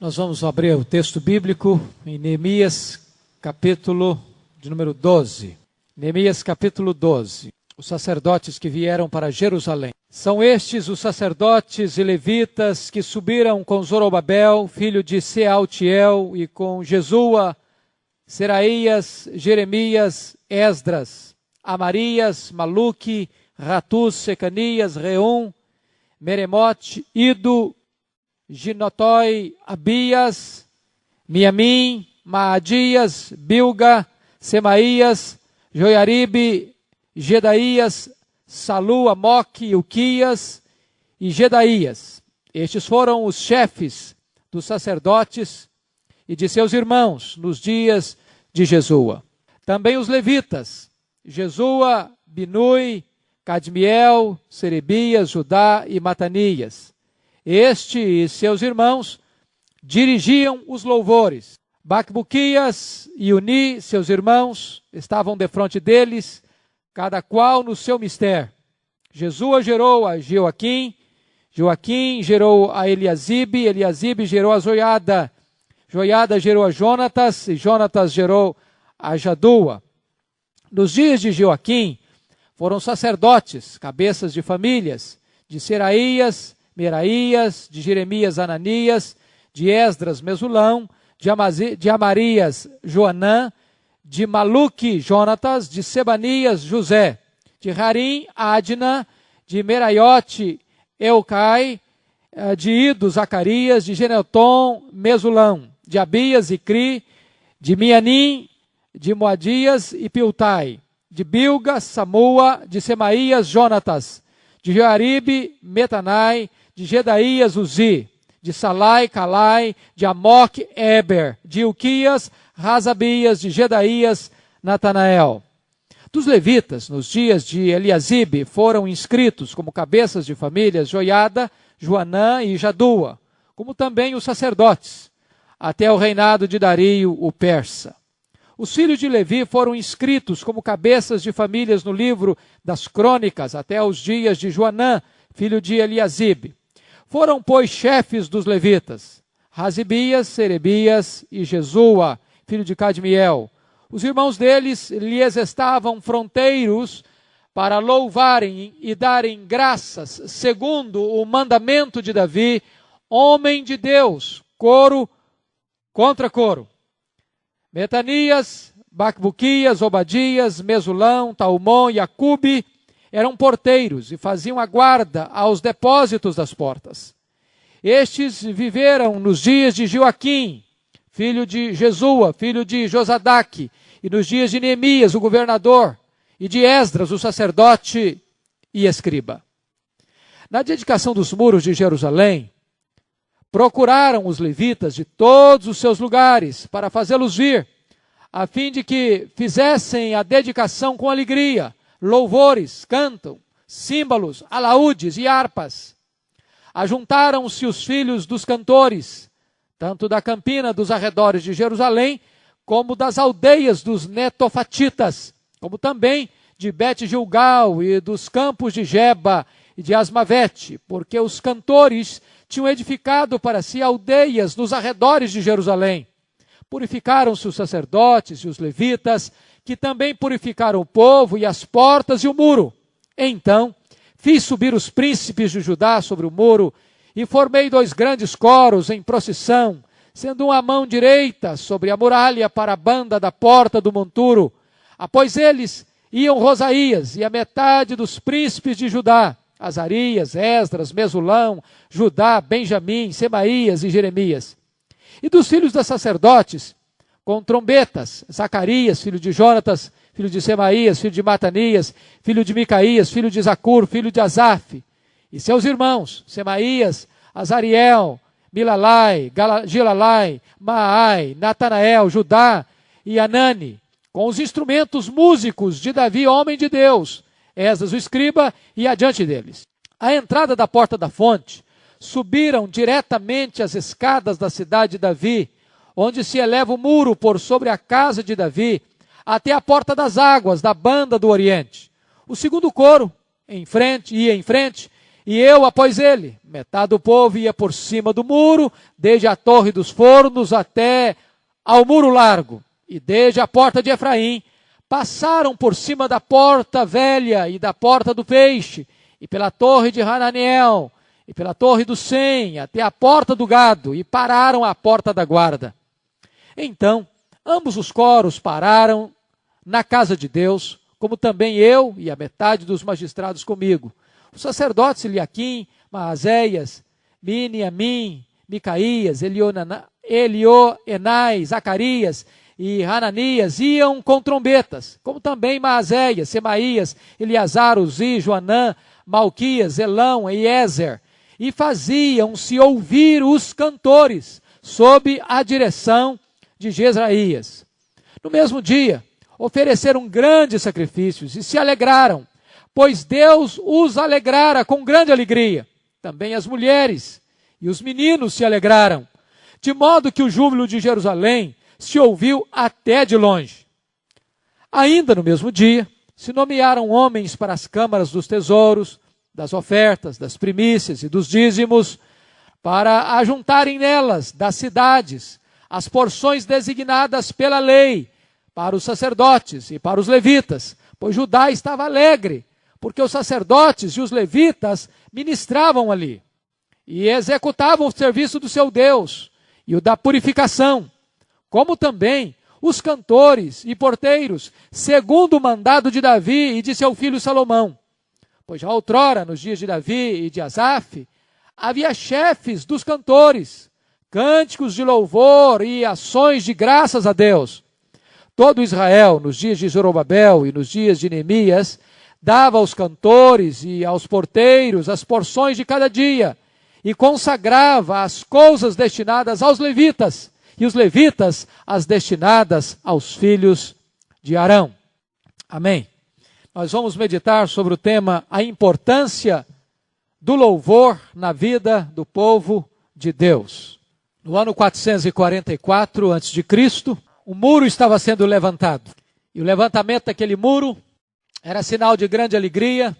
Nós vamos abrir o texto bíblico em Neemias, capítulo de número 12. Neemias, capítulo 12. Os sacerdotes que vieram para Jerusalém. São estes os sacerdotes e levitas que subiram com Zorobabel, filho de Sealtiel, e com Jesua, Seraías, Jeremias, Esdras, Amarias, Maluque, Ratus, Secanias, Reum, Meremote, Ido, Ginotoi, Abias, Miamim, Maadias, Bilga, Semaías, Joiaribe, Gedaías, Salu, Amoque, Ilquias e Gedaías. Estes foram os chefes dos sacerdotes e de seus irmãos nos dias de Jesua. Também os levitas, Jesua, Binui, Cadmiel, Serebias, Judá e Matanias. Este e seus irmãos dirigiam os louvores. Bacbuquias e Uni, seus irmãos, estavam defronte deles, cada qual no seu mistério. Jesua gerou a Joaquim, Joaquim gerou a Eliasibe, Eliasibe gerou a Joiada, Joiada gerou a Jonatas, e Jonatas gerou a Jadua. Nos dias de Joaquim, foram sacerdotes, cabeças de famílias, de Seraías, Meraías, de Jeremias, Ananias, de Esdras, Mesulão, de Amarias, Joanã, de Maluque, Jonatas, de Sebanias, José, de Harim, Adna, de Meraiote, Eucai, de Ido, Zacarias, de Geneton, Mesulão, de Abias e Cri, de Mianim, de Moadias e Piltai, de Bilga, Samua, de Semaías, Jonatas, de Joaribe, Metanai, de Gedaías, Uzi, de Salai, Calai, de Amoque, Eber, de Ilquias, Razabias, de Gedaías, Natanael. Dos levitas, nos dias de Eliasibe, foram inscritos como cabeças de famílias Joiada, Joanã e Jadua, como também os sacerdotes, até o reinado de Dario, o persa. Os filhos de Levi foram inscritos como cabeças de famílias no livro das crônicas, até os dias de Joanã, filho de Eliasibe. Foram, pois, chefes dos levitas, Razibias, Serebias e Jesua, filho de Cadmiel. Os irmãos deles lhes estavam fronteiros para louvarem e darem graças, segundo o mandamento de Davi, homem de Deus, coro contra coro. Metanias, Bacbuquias, Obadias, Mesulão, Talmon e Acube eram porteiros e faziam a guarda aos depósitos das portas. Estes viveram nos dias de Joaquim, filho de Jesua, filho de Josadaque, e nos dias de Neemias, o governador, e de Esdras, o sacerdote e escriba. Na dedicação dos muros de Jerusalém, procuraram os levitas de todos os seus lugares para fazê-los vir, a fim de que fizessem a dedicação com alegria, louvores, cantam, símbolos, alaúdes e harpas. Ajuntaram-se os filhos dos cantores, tanto da campina dos arredores de Jerusalém, como das aldeias dos netofatitas, como também de Bet-Gilgal e dos campos de Geba e de Asmavete, porque os cantores tinham edificado para si aldeias nos arredores de Jerusalém. Purificaram-se os sacerdotes e os levitas, que também purificaram o povo e as portas e o muro. Então, fiz subir os príncipes de Judá sobre o muro e formei 2 grandes coros em procissão, sendo uma mão direita sobre a muralha para a banda da porta do monturo. Após eles iam Rosaías e a metade dos príncipes de Judá, Azarias, Esdras, Mesulão, Judá, Benjamim, Semaías e Jeremias. E dos filhos dos sacerdotes, com trombetas, Zacarias, filho de Jonatas, filho de Semaías, filho de Matanias, filho de Micaías, filho de Zacur, filho de Asaf, e seus irmãos, Semaías, Azariel, Milalai, Gilalai, Maai, Natanael, Judá e Anani, com os instrumentos músicos de Davi, homem de Deus, Esdras o escriba, e adiante deles. À entrada da porta da fonte, subiram diretamente as escadas da cidade de Davi, onde se eleva o muro por sobre a casa de Davi, até a porta das águas da banda do Oriente. O segundo coro, ia em frente, e eu após ele. Metade do povo ia por cima do muro, desde a torre dos fornos até ao muro largo, e desde a porta de Efraim, passaram por cima da porta velha e da porta do peixe, e pela torre de Hananiel, e pela torre do Sem, até a porta do gado, e pararam à porta da guarda. Então, ambos os coros pararam na casa de Deus, como também eu e a metade dos magistrados comigo. Os sacerdotes Eliaquim, Maazéias, Miniamim, Micaías, Elioenai, Zacarias e Hananias iam com trombetas, como também Maazéias, Semaías, Eleazar, Uzi, Joanã, Malquias, Elão e Ezer, e faziam-se ouvir os cantores, sob a direção de Jezraías. No mesmo dia, ofereceram grandes sacrifícios e se alegraram, pois Deus os alegrara com grande alegria. Também as mulheres e os meninos se alegraram, de modo que o júbilo de Jerusalém se ouviu até de longe. Ainda no mesmo dia, se nomearam homens para as câmaras dos tesouros, das ofertas, das primícias e dos dízimos, para ajuntarem nelas, das cidades, as porções designadas pela lei, para os sacerdotes e para os levitas, pois Judá estava alegre, porque os sacerdotes e os levitas ministravam ali, e executavam o serviço do seu Deus, e o da purificação, como também os cantores e porteiros, segundo o mandado de Davi e de seu filho Salomão. Pois já outrora, nos dias de Davi e de Asaf, havia chefes dos cantores, cânticos de louvor e ações de graças a Deus. Todo Israel, nos dias de Zorobabel e nos dias de Neemias, dava aos cantores e aos porteiros as porções de cada dia, e consagrava as coisas destinadas aos levitas, e os levitas as destinadas aos filhos de Arão. Amém. Nós vamos meditar sobre o tema a importância do louvor na vida do povo de Deus. No ano 444 a.C., o muro estava sendo levantado. E o levantamento daquele muro era sinal de grande alegria,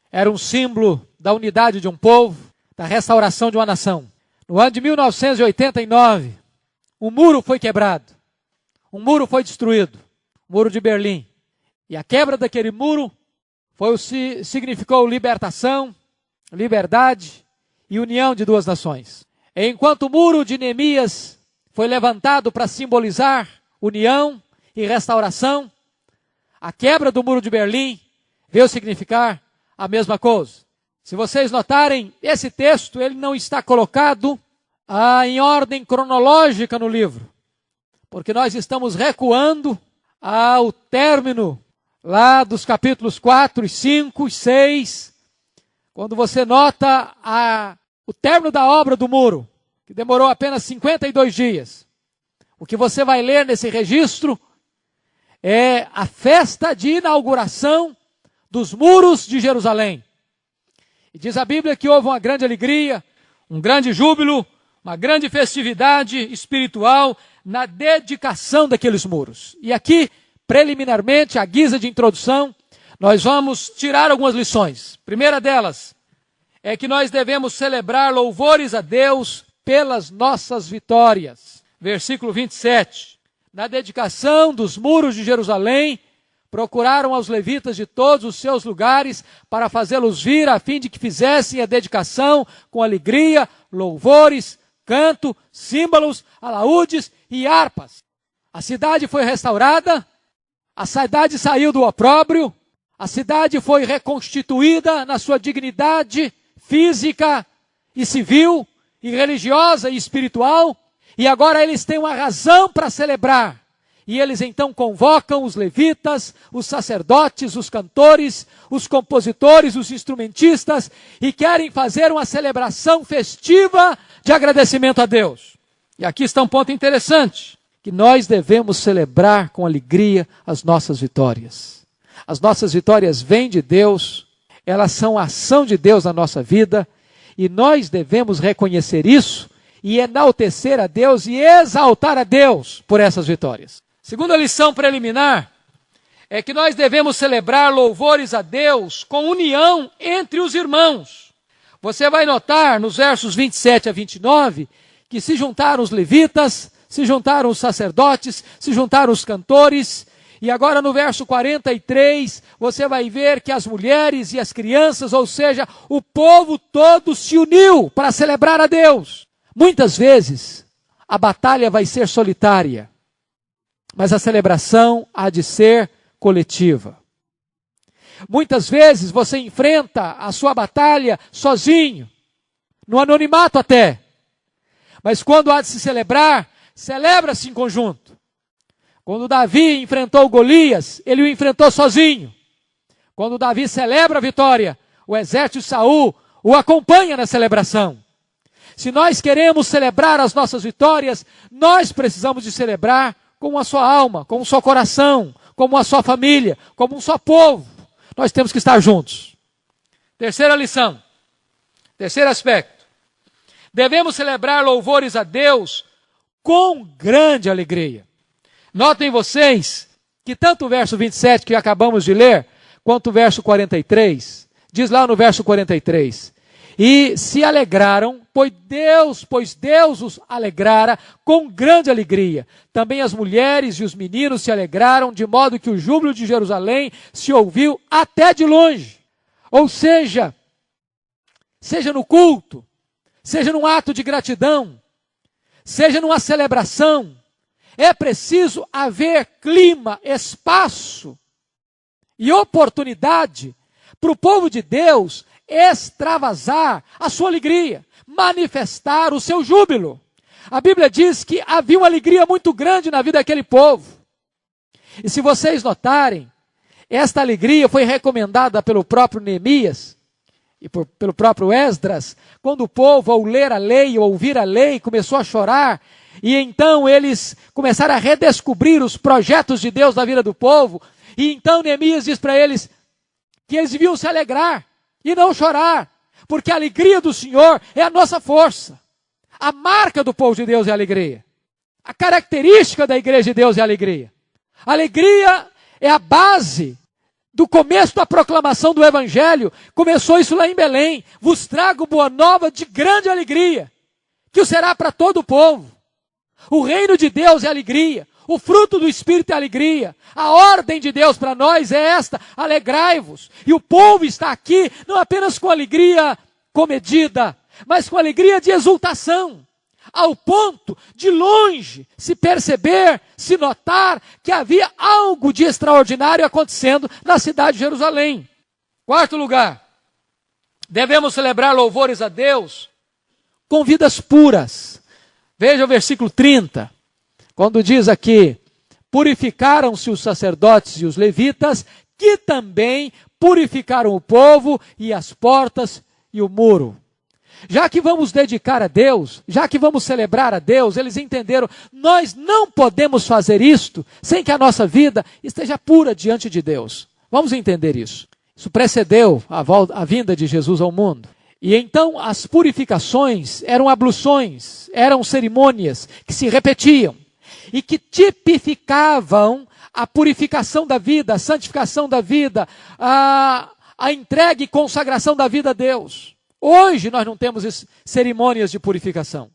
era um símbolo da unidade de um povo, da restauração de uma nação. No ano de 1989, o muro foi quebrado, um muro foi destruído, o muro de Berlim. E a quebra daquele muro significou libertação, liberdade e união de duas nações. Enquanto o muro de Neemias foi levantado para simbolizar união e restauração, a quebra do muro de Berlim veio significar a mesma coisa. Se vocês notarem, esse texto ele não está colocado em ordem cronológica no livro, porque nós estamos recuando ao término lá dos capítulos 4, 5 e 6, quando você nota o término da obra do muro, que demorou apenas 52 dias. O que você vai ler nesse registro é a festa de inauguração dos muros de Jerusalém. E diz a Bíblia que houve uma grande alegria, um grande júbilo, uma grande festividade espiritual na dedicação daqueles muros. E aqui, preliminarmente, à guisa de introdução, nós vamos tirar algumas lições. Primeira delas é que nós devemos celebrar louvores a Deus pelas nossas vitórias. Versículo 27. Na dedicação dos muros de Jerusalém, procuraram aos levitas de todos os seus lugares para fazê-los vir, a fim de que fizessem a dedicação com alegria, louvores, canto, símbolos, alaúdes e harpas. A cidade foi restaurada, a cidade saiu do opróbrio, a cidade foi reconstituída na sua dignidade física e civil, e religiosa e espiritual, e agora eles têm uma razão para celebrar. E eles então convocam os levitas, os sacerdotes, os cantores, os compositores, os instrumentistas, e querem fazer uma celebração festiva de agradecimento a Deus. E aqui está um ponto interessante, que nós devemos celebrar com alegria as nossas vitórias. As nossas vitórias vêm de Deus, elas são a ação de Deus na nossa vida, e nós devemos reconhecer isso, e enaltecer a Deus e exaltar a Deus por essas vitórias. Segunda lição preliminar é que nós devemos celebrar louvores a Deus com união entre os irmãos. Você vai notar nos versos 27 a 29 que se juntaram os levitas, se juntaram os sacerdotes, se juntaram os cantores. E agora no verso 43, você vai ver que as mulheres e as crianças, ou seja, o povo todo se uniu para celebrar a Deus. Muitas vezes, a batalha vai ser solitária, mas a celebração há de ser coletiva. Muitas vezes você enfrenta a sua batalha sozinho, no anonimato até. Mas quando há de se celebrar, celebra-se em conjunto. Quando Davi enfrentou Golias, ele o enfrentou sozinho. Quando Davi celebra a vitória, o exército de Saul o acompanha na celebração. Se nós queremos celebrar as nossas vitórias, nós precisamos de celebrar com a sua alma, com o seu coração, como a sua família, como um só povo. Nós temos que estar juntos. Terceira lição, terceiro aspecto. Devemos celebrar louvores a Deus com grande alegria. Notem vocês que tanto o verso 27 que acabamos de ler, quanto o verso 43, diz lá no verso 43, e se alegraram, pois Deus os alegrara com grande alegria. Também as mulheres e os meninos se alegraram, de modo que o júbilo de Jerusalém se ouviu até de longe. Ou seja, seja no culto, seja num ato de gratidão, seja numa celebração, é preciso haver clima, espaço e oportunidade para o povo de Deus extravasar a sua alegria, manifestar o seu júbilo. A Bíblia diz que havia uma alegria muito grande na vida daquele povo. E se vocês notarem, esta alegria foi recomendada pelo próprio Neemias e pelo próprio Esdras, quando o povo, ao ler a lei, ou ouvir a lei, começou a chorar, e então eles começaram a redescobrir os projetos de Deus na vida do povo, e então Neemias diz para eles que eles deviam se alegrar e não chorar, porque a alegria do Senhor é a nossa força. A marca do povo de Deus é a alegria. A característica da igreja de Deus é a alegria. A alegria é a base do começo da proclamação do Evangelho. Começou isso lá em Belém. Vos trago boa nova de grande alegria, que o será para todo o povo. O reino de Deus é alegria. O fruto do Espírito é alegria. A ordem de Deus para nós é esta: alegrai-vos. E o povo está aqui não apenas com alegria comedida, mas com alegria de exultação, ao ponto de longe se perceber, se notar que havia algo de extraordinário acontecendo na cidade de Jerusalém. Quarto lugar, devemos celebrar louvores a Deus com vidas puras. Veja o versículo 30. Quando diz aqui, purificaram-se os sacerdotes e os levitas, que também purificaram o povo e as portas e o muro. Já que vamos dedicar a Deus, já que vamos celebrar a Deus, eles entenderam, nós não podemos fazer isto sem que a nossa vida esteja pura diante de Deus. Vamos entender isso. Isso precedeu a vinda de Jesus ao mundo. E então as purificações eram abluções, eram cerimônias que se repetiam e que tipificavam a purificação da vida, a santificação da vida, a entrega e consagração da vida a Deus. Hoje nós não temos cerimônias de purificação.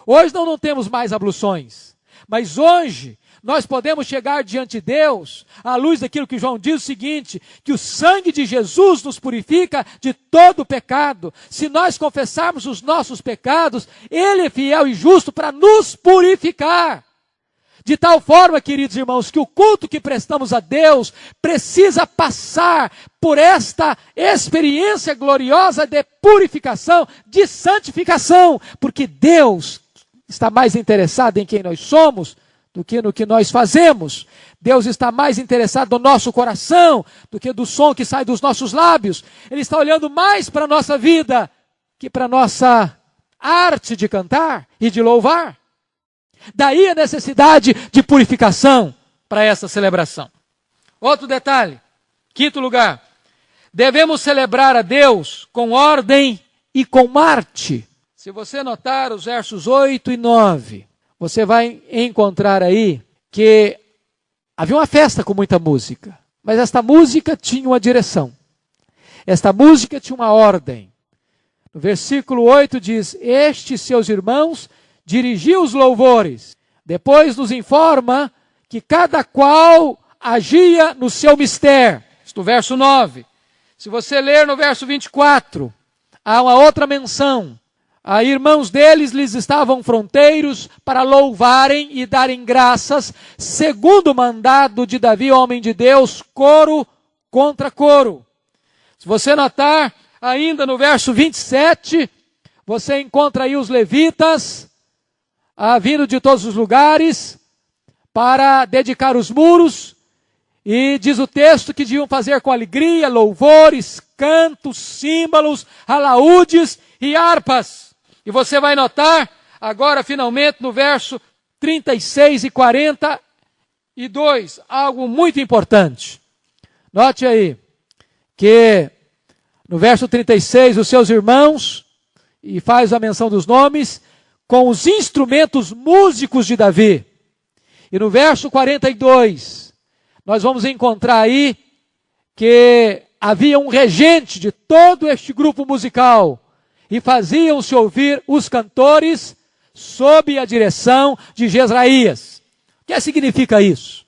Hoje não temos mais abluções. Mas hoje nós podemos chegar diante de Deus à luz daquilo que João diz o seguinte, que o sangue de Jesus nos purifica de todo pecado. Se nós confessarmos os nossos pecados, Ele é fiel e justo para nos purificar. De tal forma, queridos irmãos, que o culto que prestamos a Deus precisa passar por esta experiência gloriosa de purificação, de santificação, porque Deus está mais interessado em quem nós somos do que no que nós fazemos. Deus está mais interessado no nosso coração do que do som que sai dos nossos lábios. Ele está olhando mais para a nossa vida que para a nossa arte de cantar e de louvar. Daí a necessidade de purificação para essa celebração. Outro detalhe, quinto lugar, devemos celebrar a Deus com ordem e com arte. Se você notar os versos 8 e 9, você vai encontrar aí que havia uma festa com muita música, mas esta música tinha uma direção. Esta música tinha uma ordem. No versículo 8 diz: estes seus irmãos dirigiam os louvores. Depois nos informa que cada qual agia no seu mistério. No verso 9. Se você ler no verso 24, há uma outra menção. A irmãos deles lhes estavam fronteiros para louvarem e darem graças, segundo o mandado de Davi, homem de Deus, coro contra coro. Se você notar, ainda no verso 27, você encontra aí os levitas, vindo de todos os lugares, para dedicar os muros, e diz o texto que deviam fazer com alegria, louvores, cantos, símbolos, alaúdes e harpas. E você vai notar, agora finalmente no verso 36 e 42, algo muito importante. Note aí, que no verso 36, os seus irmãos, e faz a menção dos nomes, com os instrumentos músicos de Davi. E no verso 42, nós vamos encontrar aí que havia um regente de todo este grupo musical e faziam-se ouvir os cantores sob a direção de Jezraías. O que significa isso?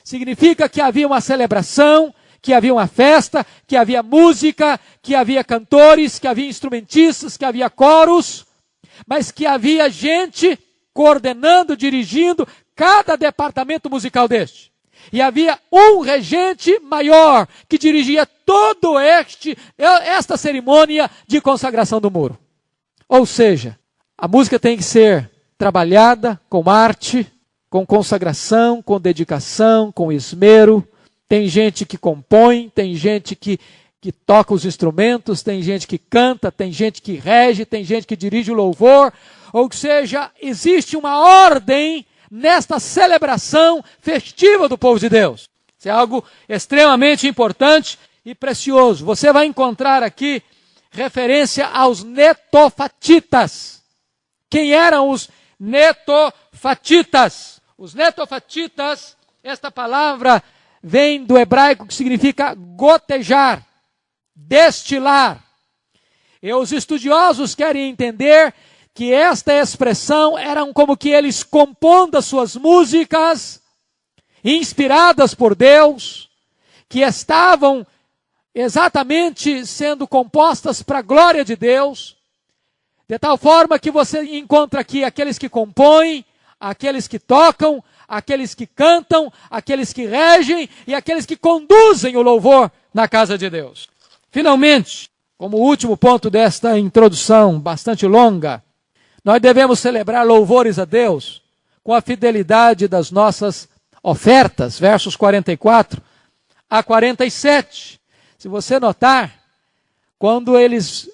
Significa que havia uma celebração, que havia uma festa, que havia música, que havia cantores, que havia instrumentistas, que havia coros, mas que havia gente coordenando, dirigindo cada departamento musical deste. E havia um regente maior que dirigia todo esta cerimônia de consagração do muro. Ou seja, a música tem que ser trabalhada com arte, com consagração, com dedicação, com esmero. Tem gente que compõe, tem gente que toca os instrumentos, tem gente que canta, tem gente que rege, tem gente que dirige o louvor. Ou seja, existe uma ordem nesta celebração festiva do povo de Deus. Isso é algo extremamente importante e precioso. Você vai encontrar aqui referência aos netofatitas. Quem eram os netofatitas? Os netofatitas, esta palavra vem do hebraico que significa gotejar, destilar. E os estudiosos querem entender que esta expressão eram como que eles compondo as suas músicas, inspiradas por Deus, que estavam exatamente sendo compostas para a glória de Deus, de tal forma que você encontra aqui aqueles que compõem, aqueles que tocam, aqueles que cantam, aqueles que regem e aqueles que conduzem o louvor na casa de Deus. Finalmente, como último ponto desta introdução bastante longa, nós devemos celebrar louvores a Deus com a fidelidade das nossas ofertas, versos 44 a 47. Se você notar, quando eles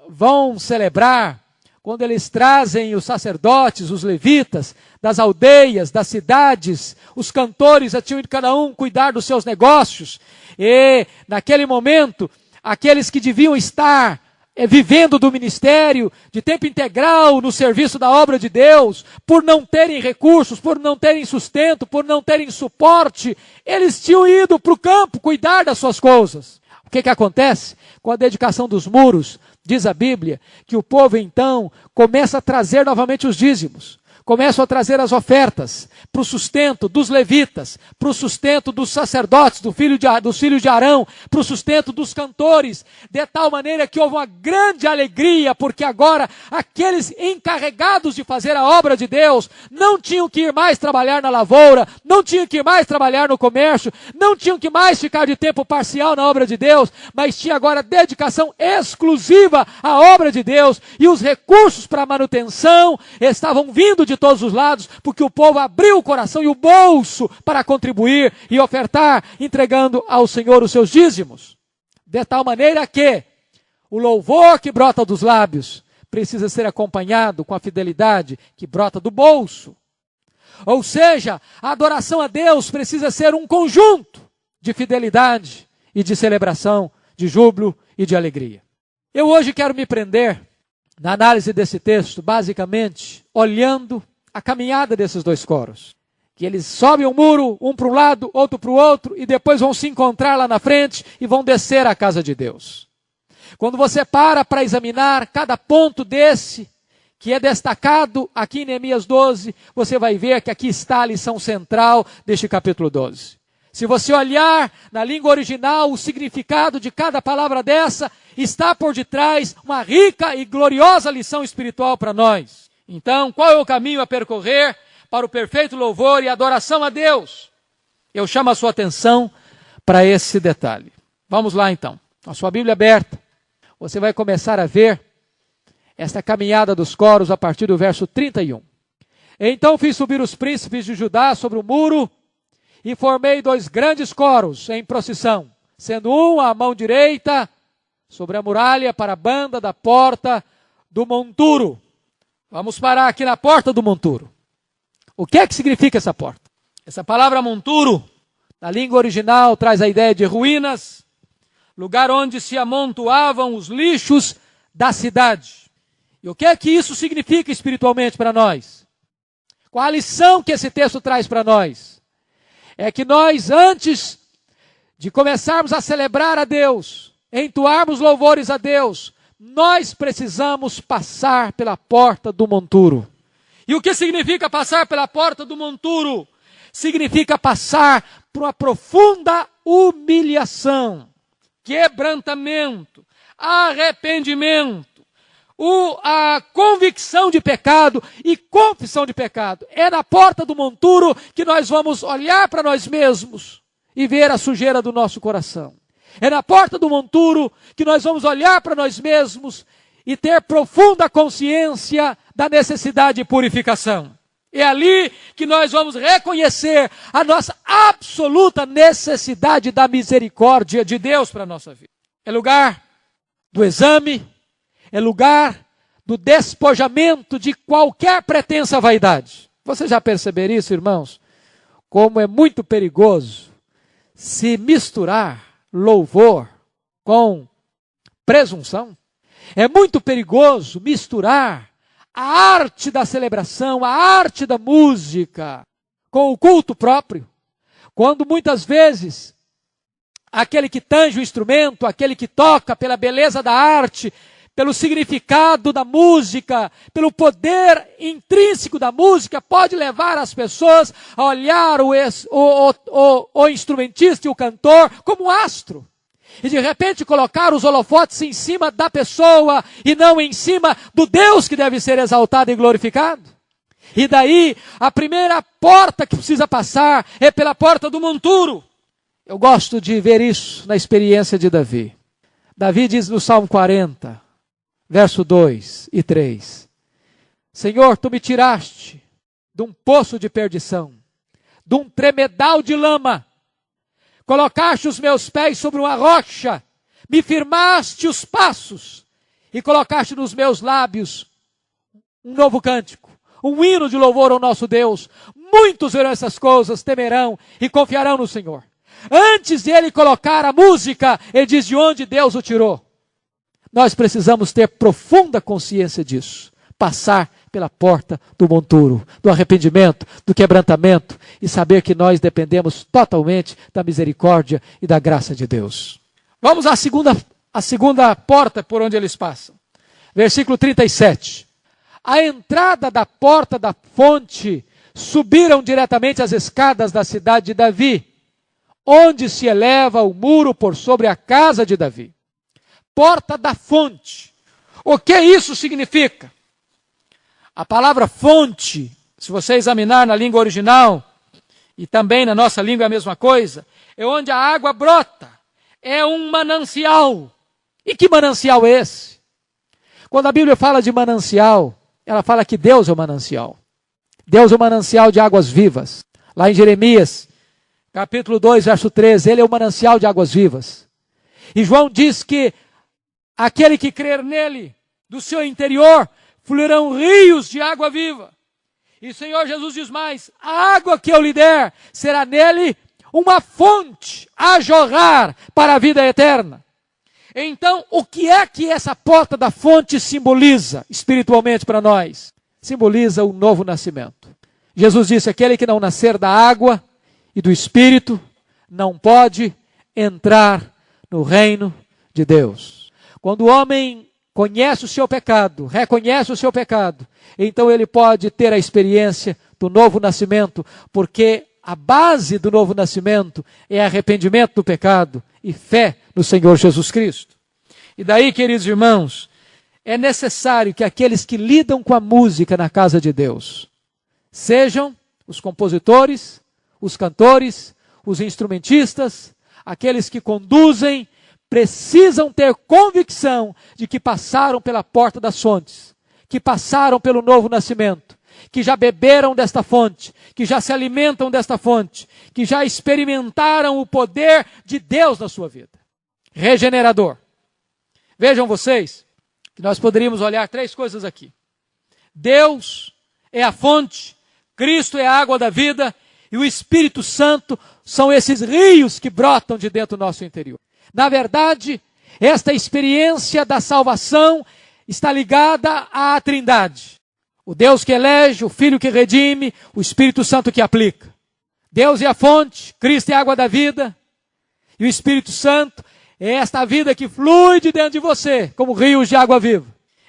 vão celebrar, quando eles trazem os sacerdotes, os levitas, das aldeias, das cidades, os cantores tinham ido cada um cuidar dos seus negócios, e naquele momento, aqueles que deviam estar vivendo do ministério, de tempo integral no serviço da obra de Deus, por não terem recursos, por não terem sustento, por não terem suporte, eles tinham ido para o campo cuidar das suas coisas. O que acontece? Com a dedicação dos muros, diz a Bíblia, que o povo então começa a trazer novamente os dízimos, começam a trazer as ofertas para o sustento dos levitas, para o sustento dos sacerdotes, dos filhos de Arão, para o sustento dos cantores, de tal maneira que houve uma grande alegria, porque agora aqueles encarregados de fazer a obra de Deus não tinham que ir mais trabalhar na lavoura, não tinham que ir mais trabalhar no comércio, não tinham que mais ficar de tempo parcial na obra de Deus, mas tinha agora dedicação exclusiva à obra de Deus, e os recursos para manutenção estavam vindo de todos os lados, porque o povo abriu o coração e o bolso para contribuir e ofertar, entregando ao Senhor os seus dízimos. De tal maneira que o louvor que brota dos lábios precisa ser acompanhado com a fidelidade que brota do bolso. Ou seja, a adoração a Deus precisa ser um conjunto de fidelidade e de celebração, de júbilo e de alegria. Eu hoje quero me prender na análise desse texto, basicamente, olhando a caminhada desses dois coros. Que eles sobem o muro, um para um lado, outro para o outro, e depois vão se encontrar lá na frente e vão descer à casa de Deus. Quando você para examinar cada ponto desse, que é destacado aqui em Neemias 12, você vai ver que aqui está a lição central deste capítulo 12. Se você olhar na língua original, o significado de cada palavra dessa, está por detrás uma rica e gloriosa lição espiritual para nós. Então, qual é o caminho a percorrer para o perfeito louvor e adoração a Deus? Eu chamo a sua atenção para esse detalhe. Vamos lá então. Com a sua Bíblia aberta, você vai começar a ver esta caminhada dos coros a partir do verso 31. Então fiz subir os príncipes de Judá sobre o muro e formei 2 grandes coros em procissão, sendo um à mão direita sobre a muralha para a banda da porta do monturo. Vamos parar aqui na porta do monturo. O que é que significa essa porta? Essa palavra monturo, na língua original, traz a ideia de ruínas, lugar onde se amontoavam os lixos da cidade. E o que é que isso significa espiritualmente para nós? Qual a lição que esse texto traz para nós? É que nós, antes de começarmos a celebrar a Deus, entoarmos louvores a Deus, nós precisamos passar pela porta do monturo. E o que significa passar pela porta do monturo? Significa passar por uma profunda humilhação, quebrantamento, arrependimento, a convicção de pecado e confissão de pecado. É na porta do monturo que nós vamos olhar para nós mesmos e ver a sujeira do nosso coração. É na porta do monturo que nós vamos olhar para nós mesmos e ter profunda consciência da necessidade de purificação. É ali que nós vamos reconhecer a nossa absoluta necessidade da misericórdia de Deus para a nossa vida. É lugar do exame, é lugar do despojamento de qualquer pretensa vaidade. Vocês já perceberam isso, irmãos? Como é muito perigoso se misturar louvor com presunção. É muito perigoso misturar a arte da celebração, a arte da música, com o culto próprio. Quando muitas vezes aquele que tange o instrumento, aquele que toca pela beleza da arte, pelo significado da música, pelo poder intrínseco da música, pode levar as pessoas a olhar o instrumentista e o cantor como um astro. E de repente colocar os holofotes em cima da pessoa e não em cima do Deus que deve ser exaltado e glorificado. E daí, a primeira porta que precisa passar é pela porta do monturo. Eu gosto de ver isso na experiência de Davi. Davi diz no Salmo 40, verso 2 e 3. Senhor, tu me tiraste de um poço de perdição, de um tremedal de lama. Colocaste os meus pés sobre uma rocha, me firmaste os passos e colocaste nos meus lábios um novo cântico, um hino de louvor ao nosso Deus. Muitos verão essas coisas, temerão e confiarão no Senhor. Antes de ele colocar a música, ele diz de onde Deus o tirou. Nós precisamos ter profunda consciência disso, passar pela porta do monturo, do arrependimento, do quebrantamento e saber que nós dependemos totalmente da misericórdia e da graça de Deus. Vamos à segunda porta por onde eles passam. Versículo 37. À entrada da porta da fonte, subiram diretamente as escadas da cidade de Davi, onde se eleva o muro por sobre a casa de Davi. Porta da fonte. O que isso significa? A palavra fonte, se você examinar na língua original, e também na nossa língua é a mesma coisa, é onde a água brota, é um manancial. E que manancial é esse? Quando a Bíblia fala de manancial, ela fala que Deus é o manancial. Deus é o manancial de águas vivas. Lá em Jeremias, capítulo 2, verso 13, ele é o manancial de águas vivas. E João diz que aquele que crer nele, do seu interior, fluirão rios de água viva. E o Senhor Jesus diz mais, a água que eu lhe der, será nele uma fonte a jorrar para a vida eterna. Então, o que é que essa porta da fonte simboliza espiritualmente para nós? Simboliza o novo nascimento. Jesus disse, aquele que não nascer da água e do Espírito, não pode entrar no reino de Deus. Quando o homem conhece o seu pecado, reconhece o seu pecado, então ele pode ter a experiência do novo nascimento, porque a base do novo nascimento é arrependimento do pecado e fé no Senhor Jesus Cristo. E daí, queridos irmãos, é necessário que aqueles que lidam com a música na casa de Deus, sejam os compositores, os cantores, os instrumentistas, aqueles que conduzem, precisam ter convicção de que passaram pela porta das fontes, que passaram pelo novo nascimento, que já beberam desta fonte, que já se alimentam desta fonte, que já experimentaram o poder de Deus na sua vida. Regenerador. Vejam vocês que nós poderíamos olhar 3 coisas aqui. Deus é a fonte, Cristo é a água da vida e o Espírito Santo são esses rios que brotam de dentro do nosso interior. Na verdade, esta experiência da salvação está ligada à Trindade. O Deus que elege, o Filho que redime, o Espírito Santo que aplica. Deus é a fonte, Cristo é a água da vida, e o Espírito Santo é esta vida que flui de dentro de você, como rios de água viva.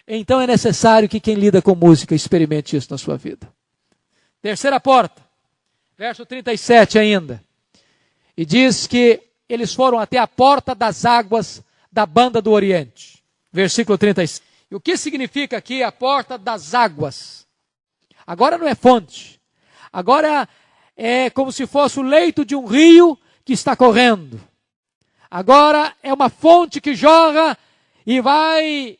Então é necessário que quem lida com música experimente isso na sua vida. Terceira porta, verso 37 ainda. E diz que eles foram até a porta das águas da banda do Oriente. Versículo 36. E o que significa aqui a porta das águas? Agora não é fonte. Agora é como se fosse o leito de um rio que está correndo. Agora é uma fonte que jorra e vai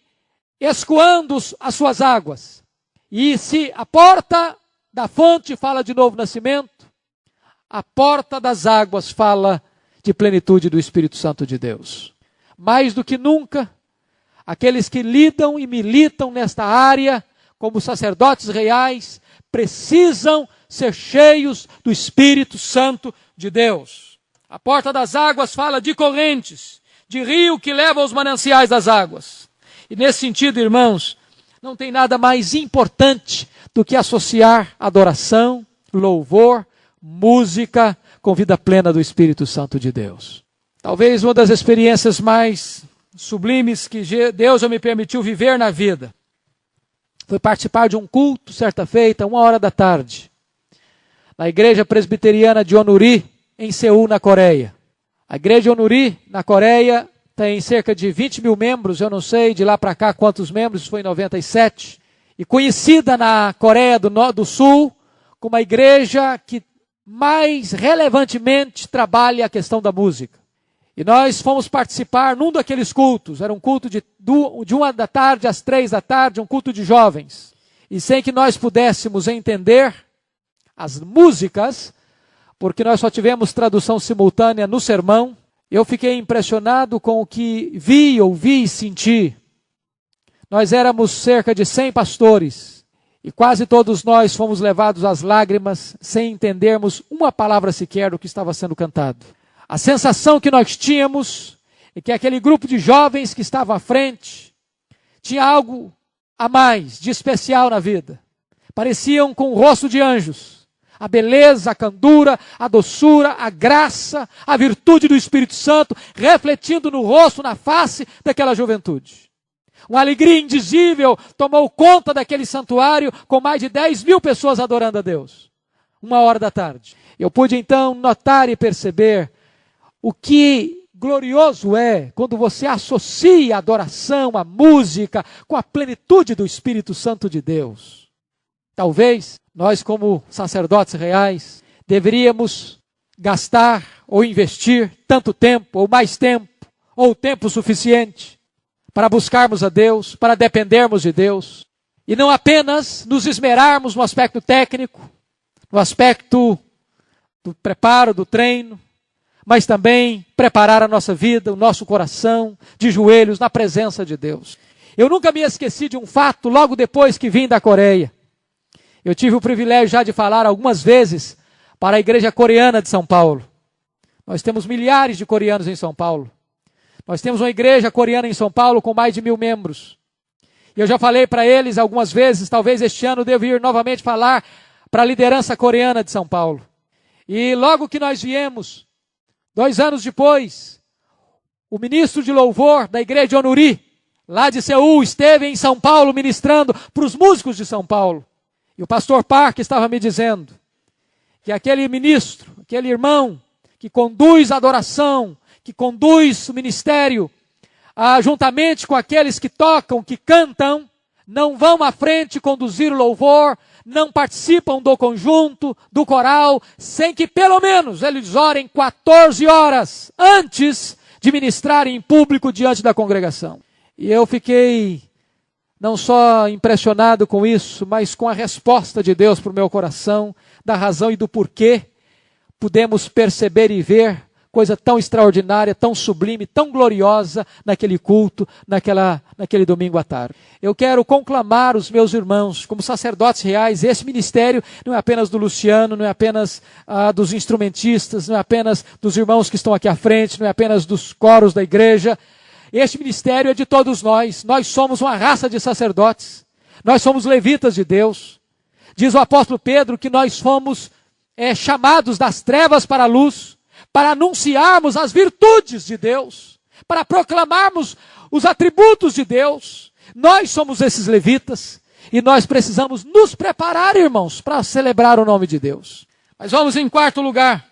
escoando as suas águas. E se a porta da fonte fala de novo nascimento, a porta das águas fala de plenitude do Espírito Santo de Deus. Mais do que nunca, aqueles que lidam e militam nesta área, como sacerdotes reais, precisam ser cheios do Espírito Santo de Deus. A porta das águas fala de correntes, de rio que leva aos mananciais das águas. E nesse sentido, irmãos, não tem nada mais importante do que associar adoração, louvor, música com vida plena do Espírito Santo de Deus. Talvez uma das experiências mais sublimes que Deus já me permitiu viver na vida foi participar de um culto, certa feita, 1h da tarde, na igreja presbiteriana de Onuri, em Seul, na Coreia. A igreja de Onuri, na Coreia, tem cerca de 20 mil membros, eu não sei de lá para cá quantos membros, isso foi em 97, e conhecida na Coreia do Sul como a igreja que mais relevantemente trabalha a questão da música. E nós fomos participar num daqueles cultos, era um culto de 1h da tarde às 3 da tarde, um culto de jovens. E sem que nós pudéssemos entender as músicas, porque nós só tivemos tradução simultânea no sermão, eu fiquei impressionado com o que vi, ouvi e senti. Nós éramos cerca de 100 pastores, e quase todos nós fomos levados às lágrimas, sem entendermos uma palavra sequer do que estava sendo cantado. A sensação que nós tínhamos é que aquele grupo de jovens que estava à frente tinha algo a mais de especial na vida. Pareciam com o rosto de anjos. A beleza, a candura, a doçura, a graça, a virtude do Espírito Santo refletindo no rosto, na face daquela juventude. Uma alegria indizível tomou conta daquele santuário com mais de 10 mil pessoas adorando a Deus. 1h da tarde. Eu pude então notar e perceber o que glorioso é quando você associa a adoração, a música, com a plenitude do Espírito Santo de Deus. Talvez nós, como sacerdotes reais, deveríamos gastar ou investir tanto tempo, ou mais tempo, ou tempo suficiente para buscarmos a Deus, para dependermos de Deus, e não apenas nos esmerarmos no aspecto técnico, no aspecto do preparo, do treino, mas também preparar a nossa vida, o nosso coração, de joelhos na presença de Deus. Eu nunca me esqueci de um fato logo depois que vim da Coreia. Eu tive o privilégio já de falar algumas vezes para a igreja coreana de São Paulo. Nós temos milhares de coreanos em São Paulo. Nós temos uma igreja coreana em São Paulo com mais de 1000 membros. E eu já falei para eles algumas vezes, talvez este ano devo ir novamente falar para a liderança coreana de São Paulo. E logo que nós viemos, 2 anos depois, o ministro de louvor da igreja de Onuri lá de Seul, esteve em São Paulo ministrando para os músicos de São Paulo. E o pastor Park estava me dizendo que aquele ministro, aquele irmão que conduz a adoração, que conduz o ministério, juntamente com aqueles que tocam, que cantam, não vão à frente conduzir o louvor, não participam do conjunto, do coral, sem que pelo menos eles orem 14 horas antes de ministrarem em público diante da congregação. E eu fiquei não só impressionado com isso, mas com a resposta de Deus para o meu coração, da razão e do porquê pudemos perceber e ver coisa tão extraordinária, tão sublime, tão gloriosa naquele culto, naquele domingo à tarde. Eu quero conclamar os meus irmãos, como sacerdotes reais, esse ministério não é apenas do Luciano, não é apenas dos instrumentistas, não é apenas dos irmãos que estão aqui à frente, não é apenas dos coros da igreja. Este ministério é de todos nós. Nós somos uma raça de sacerdotes. Nós somos levitas de Deus. Diz o apóstolo Pedro que nós fomos chamados das trevas para a luz, para anunciarmos as virtudes de Deus, para proclamarmos os atributos de Deus. Nós somos esses levitas e nós precisamos nos preparar, irmãos, para celebrar o nome de Deus. Mas vamos em quarto lugar,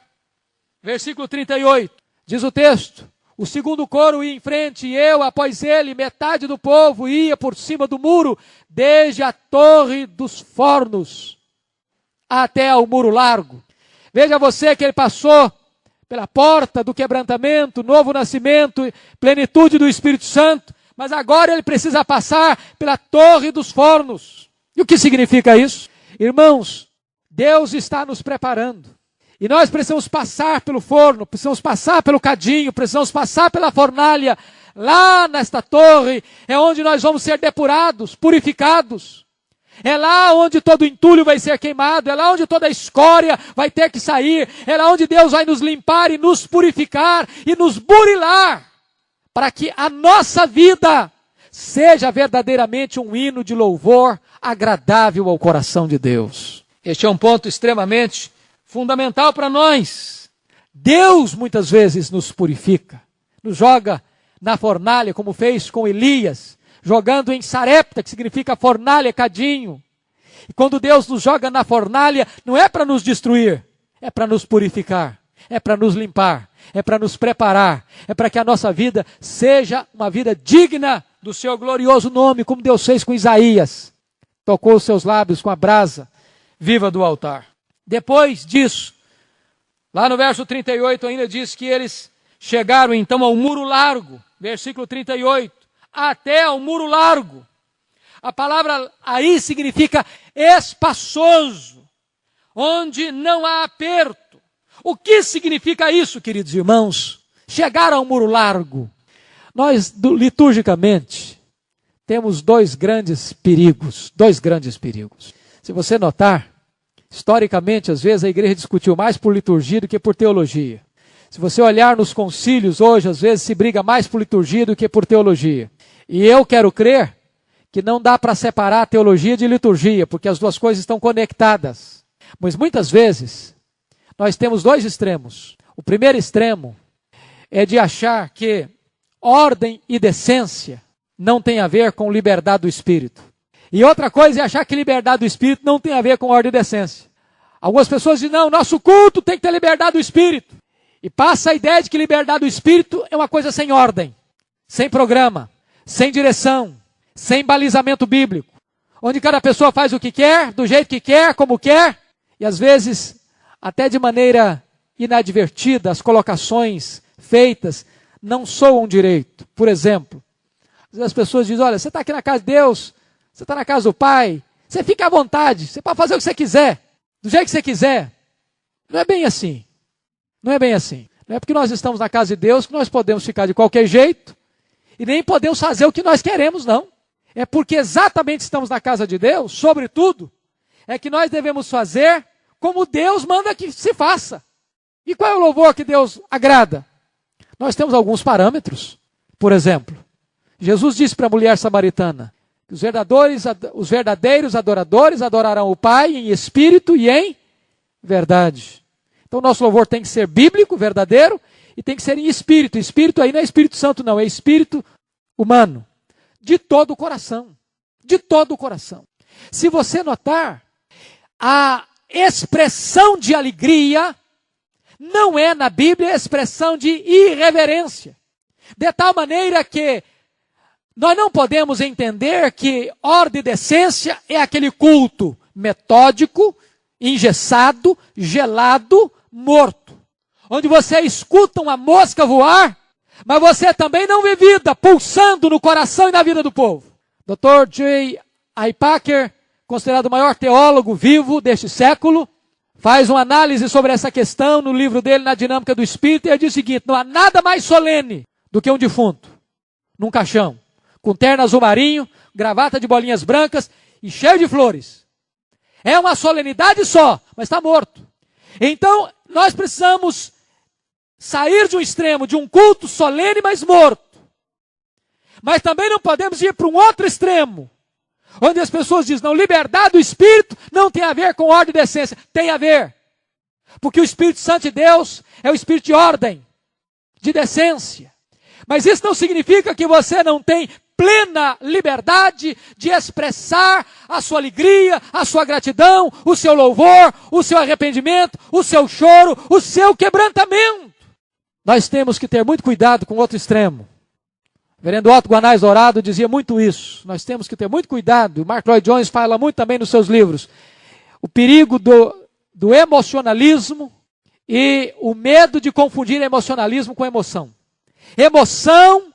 versículo 38, diz o texto: o segundo coro ia em frente e eu, após ele, metade do povo ia por cima do muro, desde a torre dos fornos até ao muro largo. Veja você que ele passou pela porta do quebrantamento, novo nascimento, plenitude do Espírito Santo, mas agora ele precisa passar pela torre dos fornos. E o que significa isso? Irmãos, Deus está nos preparando. E nós precisamos passar pelo forno, precisamos passar pelo cadinho, precisamos passar pela fornalha. Lá nesta torre é onde nós vamos ser depurados, purificados. É lá onde todo entulho vai ser queimado, é lá onde toda a escória vai ter que sair, é lá onde Deus vai nos limpar e nos purificar e nos burilar, para que a nossa vida seja verdadeiramente um hino de louvor agradável ao coração de Deus. Este é um ponto extremamente fundamental para nós. Deus muitas vezes nos purifica, nos joga na fornalha, como fez com Elias, jogando em Sarepta, que significa fornalha, cadinho. E quando Deus nos joga na fornalha, não é para nos destruir, é para nos purificar, é para nos limpar, é para nos preparar, é para que a nossa vida seja uma vida digna do seu glorioso nome, como Deus fez com Isaías. Tocou os seus lábios com a brasa viva do altar. Depois disso, lá no verso 38 ainda diz que eles chegaram então ao muro largo, versículo 38, até ao muro largo. A palavra aí significa espaçoso, onde não há aperto. O que significa isso, queridos irmãos? Chegar ao muro largo. Nós, liturgicamente, temos dois grandes perigos. Se você notar, historicamente, às vezes a igreja discutiu mais por liturgia do que por teologia. Se você olhar nos concílios hoje, às vezes se briga mais por liturgia do que por teologia. E eu quero crer que não dá para separar teologia de liturgia, porque as duas coisas estão conectadas. Mas muitas vezes, nós temos dois extremos. O primeiro extremo é de achar que ordem e decência não tem a ver com liberdade do espírito. E outra coisa é achar que liberdade do espírito não tem a ver com ordem e decência. Algumas pessoas dizem, não, nosso culto tem que ter liberdade do espírito. E passa a ideia de que liberdade do espírito é uma coisa sem ordem, sem programa, sem direção, sem balizamento bíblico. Onde cada pessoa faz o que quer, do jeito que quer, como quer. E às vezes, até de maneira inadvertida, as colocações feitas não soam direito. Por exemplo, às vezes as pessoas dizem, olha, você está aqui na casa de Deus, você está na casa do Pai, você fica à vontade, você pode fazer o que você quiser, do jeito que você quiser. Não é bem assim. Não é bem assim. Não é porque nós estamos na casa de Deus que nós podemos ficar de qualquer jeito e nem podemos fazer o que nós queremos, não. É porque exatamente estamos na casa de Deus, sobretudo, é que nós devemos fazer como Deus manda que se faça. E qual é o louvor que Deus agrada? Nós temos alguns parâmetros. Por exemplo, Jesus disse para a mulher samaritana que os verdadeiros adoradores adorarão o Pai em espírito e em verdade. Então o nosso louvor tem que ser bíblico, verdadeiro, e tem que ser em espírito. Espírito aí não é Espírito Santo não, é espírito humano. de todo o coração. De todo o coração. Se você notar, a expressão de alegria não é na Bíblia expressão de irreverência. De tal maneira que nós não podemos entender que ordem e decência é aquele culto metódico, engessado, gelado, morto. Onde você escuta uma mosca voar, mas você também não vê vida pulsando no coração e na vida do povo. Dr. J. I. Packer, considerado o maior teólogo vivo deste século, faz uma análise sobre essa questão no livro dele, Na Dinâmica do Espírito, e ele diz o seguinte: não há nada mais solene do que um defunto, num caixão, com terno azul marinho, gravata de bolinhas brancas e cheio de flores. É uma solenidade só, mas está morto. Então, nós precisamos sair de um extremo, de um culto solene, mas morto. Mas também não podemos ir para um outro extremo, onde as pessoas dizem, não, liberdade do Espírito não tem a ver com ordem e decência. Tem a ver. Porque o Espírito Santo de Deus é o Espírito de ordem, de decência. Mas isso não significa que você não tem plena liberdade de expressar a sua alegria, a sua gratidão, o seu louvor, o seu arrependimento, o seu choro, o seu quebrantamento. Nós temos que ter muito cuidado com o outro extremo. O reverendo Otto Guanais Dourado dizia muito isso. Nós temos que ter muito cuidado. O Mark Lloyd Jones fala muito também nos seus livros. O perigo do emocionalismo e o medo de confundir emocionalismo com emoção. Emoção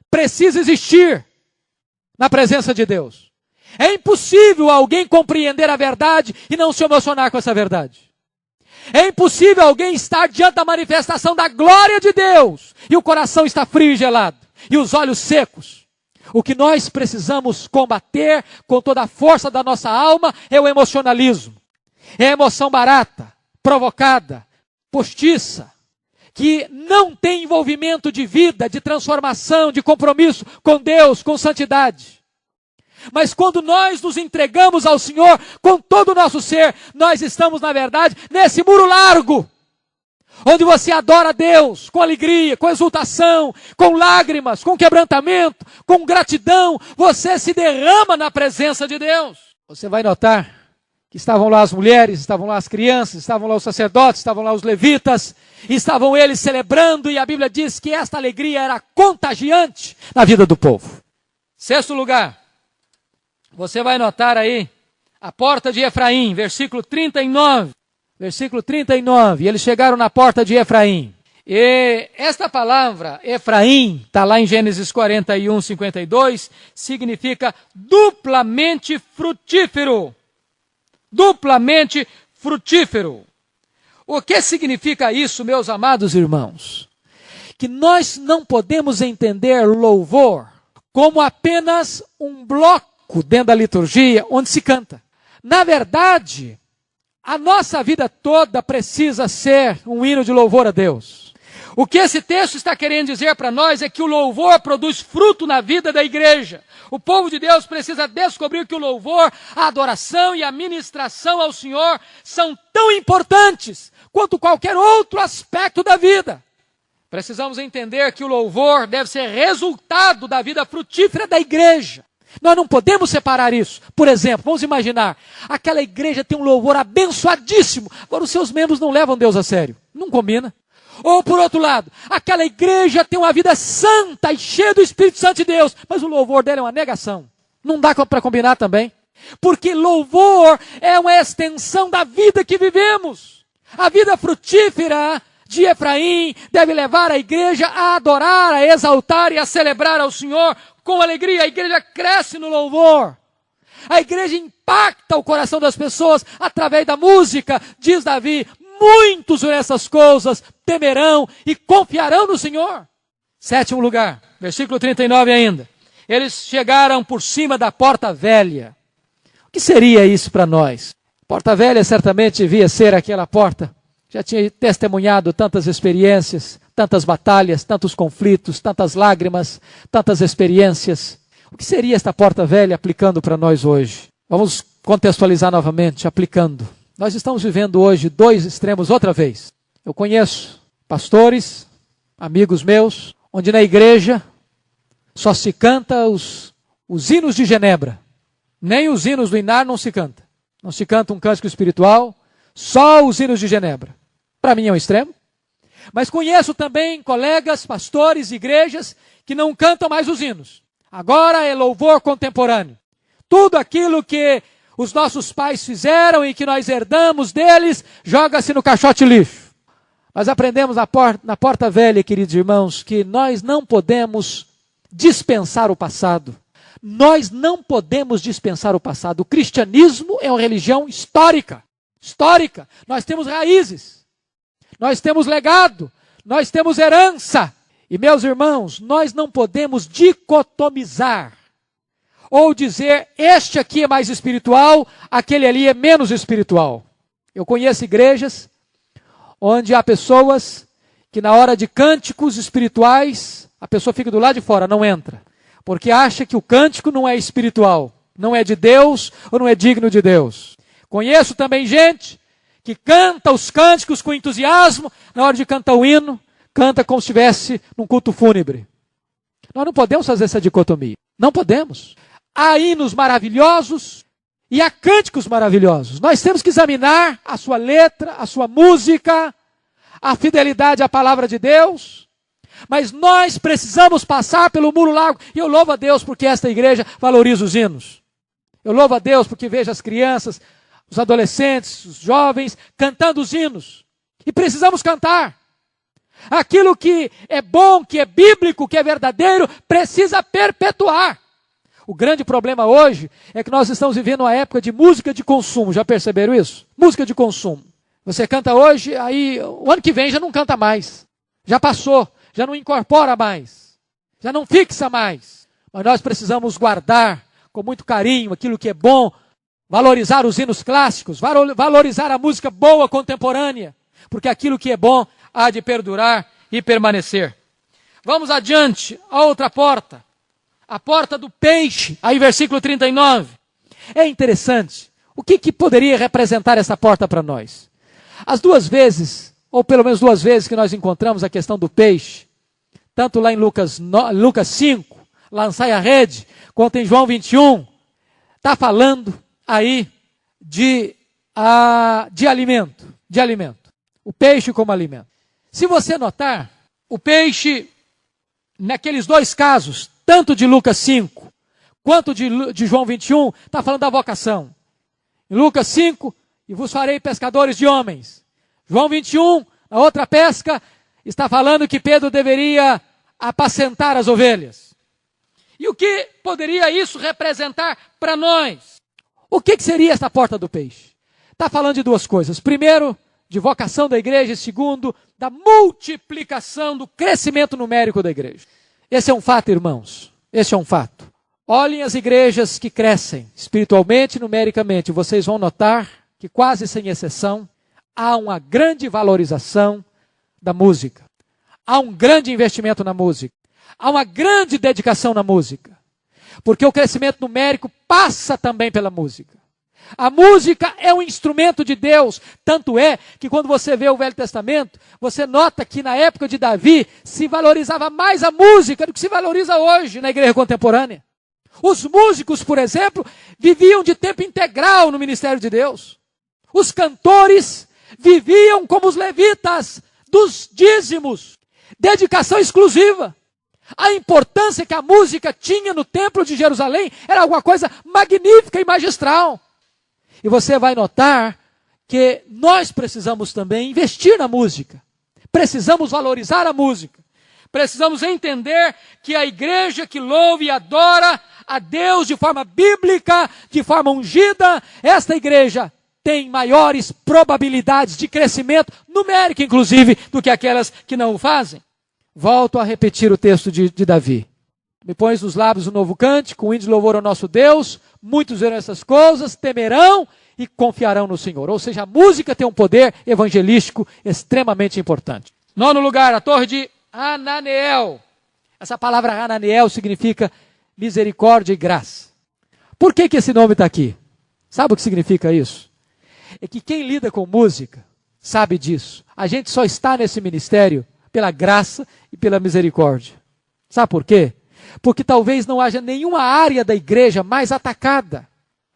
precisa existir na presença de Deus. É impossível alguém compreender a verdade e não se emocionar com essa verdade. É impossível alguém estar diante da manifestação da glória de Deus e o coração está frio e gelado e os olhos secos. O que nós precisamos combater com toda a força da nossa alma é o emocionalismo. É a emoção barata, provocada, postiça, que não tem envolvimento de vida, de transformação, de compromisso com Deus, com santidade. Mas quando nós nos entregamos ao Senhor com todo o nosso ser, nós estamos, na verdade, nesse muro largo, onde você adora a Deus com alegria, com exultação, com lágrimas, com quebrantamento, com gratidão. Você se derrama na presença de Deus. Você vai notar que estavam lá as mulheres, estavam lá as crianças, estavam lá os sacerdotes, estavam lá os levitas, estavam eles celebrando, e a Bíblia diz que esta alegria era contagiante na vida do povo. Sexto lugar, você vai notar aí a porta de Efraim, versículo 39. Versículo 39, e eles chegaram na porta de Efraim. E esta palavra, Efraim, está lá em Gênesis 41, 52, significa duplamente frutífero. Duplamente frutífero. O que significa isso, meus amados irmãos? Que nós não podemos entender louvor como apenas um bloco dentro da liturgia onde se canta. Na verdade, a nossa vida toda precisa ser um hino de louvor a Deus. O que esse texto está querendo dizer para nós é que o louvor produz fruto na vida da igreja. O povo de Deus precisa descobrir que o louvor, a adoração e a ministração ao Senhor são tão importantes quanto qualquer outro aspecto da vida. Precisamos entender que o louvor deve ser resultado da vida frutífera da igreja. Nós não podemos separar isso. Por exemplo, vamos imaginar, aquela igreja tem um louvor abençoadíssimo, agora os seus membros não levam Deus a sério. Não combina. Ou por outro lado, aquela igreja tem uma vida santa e cheia do Espírito Santo de Deus, mas o louvor dela é uma negação. Não dá para combinar também. Porque louvor é uma extensão da vida que vivemos. A vida frutífera de Efraim deve levar a igreja a adorar, a exaltar e a celebrar ao Senhor com alegria. A igreja cresce no louvor. A igreja impacta o coração das pessoas através da música. Diz Davi, muitos nessas coisas temerão e confiarão no Senhor. Sétimo lugar, versículo 39 ainda. Eles chegaram por cima da porta velha. O que seria isso para nós? Porta velha certamente devia ser aquela porta. Já tinha testemunhado tantas experiências, tantas batalhas, tantos conflitos, tantas lágrimas, tantas experiências. O que seria esta porta velha aplicando para nós hoje? Vamos contextualizar novamente, aplicando. Nós estamos vivendo hoje dois extremos outra vez. Eu conheço pastores, amigos meus, onde na igreja só se canta os os hinos de Genebra, nem os hinos do Inar não se canta. Não se canta um cântico espiritual, só os hinos de Genebra. Para mim é um extremo. Mas conheço também colegas, pastores, igrejas que não cantam mais os hinos. Agora é louvor contemporâneo. Tudo aquilo que os nossos pais fizeram e que nós herdamos deles, joga-se no caixote lixo. Nós aprendemos na porta velha, queridos irmãos, que nós não podemos dispensar o passado. Nós não podemos dispensar o passado. O cristianismo é uma religião histórica. Histórica. Nós temos raízes. Nós temos legado. Nós temos herança. E, meus irmãos, nós não podemos dicotomizar. Ou dizer, este aqui é mais espiritual, aquele ali é menos espiritual. Eu conheço igrejas onde há pessoas que na hora de cânticos espirituais, a pessoa fica do lado de fora, não entra. Porque acha que o cântico não é espiritual, não é de Deus ou não é digno de Deus. Conheço também gente que canta os cânticos com entusiasmo, na hora de cantar o hino, canta como se estivesse num culto fúnebre. Nós não podemos fazer essa dicotomia. Não podemos. Há hinos maravilhosos e há cânticos maravilhosos. Nós temos que examinar a sua letra, a sua música, a fidelidade à palavra de Deus. Mas nós precisamos passar pelo muro largo. E eu louvo a Deus porque esta igreja valoriza os hinos. Eu louvo a Deus porque vejo as crianças, os adolescentes, os jovens cantando os hinos. E precisamos cantar. Aquilo que é bom, que é bíblico, que é verdadeiro, precisa perpetuar. O grande problema hoje é que nós estamos vivendo uma época de música de consumo. Já perceberam isso? Música de consumo. Você canta hoje, aí o ano que vem já não canta mais. Já passou, já não incorpora mais. Já não fixa mais. Mas nós precisamos guardar com muito carinho aquilo que é bom, valorizar os hinos clássicos, valorizar a música boa contemporânea, porque aquilo que é bom há de perdurar e permanecer. Vamos adiante, a outra porta. A porta do peixe, aí versículo 39. É interessante. O que poderia representar essa porta para nós? As duas vezes, ou pelo menos duas vezes que nós encontramos a questão do peixe, tanto lá em Lucas 5, lançai a rede, quanto em João 21, está falando aí de alimento. O peixe como alimento. Se você notar, o peixe, naqueles dois casos, tanto de Lucas 5, quanto de João 21, está falando da vocação. Em Lucas 5, e vos farei pescadores de homens. João 21, na outra pesca, está falando que Pedro deveria apacentar as ovelhas. E o que poderia isso representar para nós? O que seria esta porta do peixe? Está falando de duas coisas. Primeiro, de vocação da igreja. E segundo, da multiplicação, do crescimento numérico da igreja. Esse é um fato, irmãos. Esse é um fato. Olhem as igrejas que crescem espiritualmente e numericamente. Vocês vão notar que quase sem exceção há uma grande valorização da música. Há um grande investimento na música. Há uma grande dedicação na música. Porque o crescimento numérico passa também pela música. A música é um instrumento de Deus. Tanto é que quando você vê o Velho Testamento, você nota que na época de Davi se valorizava mais a música do que se valoriza hoje na igreja contemporânea. Os músicos, por exemplo, viviam de tempo integral no ministério de Deus. Os cantores viviam como os levitas dos dízimos. Dedicação exclusiva. A importância que a música tinha no templo de Jerusalém era alguma coisa magnífica e magistral. E você vai notar que nós precisamos também investir na música. Precisamos valorizar a música. Precisamos entender que a igreja que louva e adora a Deus de forma bíblica, de forma ungida, esta igreja tem maiores probabilidades de crescimento, numérico inclusive, do que aquelas que não o fazem. Volto a repetir o texto de Davi. Me pões nos lábios um novo cântico, um hino de louvor ao nosso Deus. Muitos verão essas coisas, temerão e confiarão no Senhor. Ou seja, a música tem um poder evangelístico extremamente importante. Nono lugar, a torre de Hananeel. Essa palavra Hananeel significa misericórdia e graça. Por que esse nome está aqui? Sabe o que significa isso? É que quem lida com música sabe disso. A gente só está nesse ministério pela graça e pela misericórdia. Sabe por quê? Porque talvez não haja nenhuma área da igreja mais atacada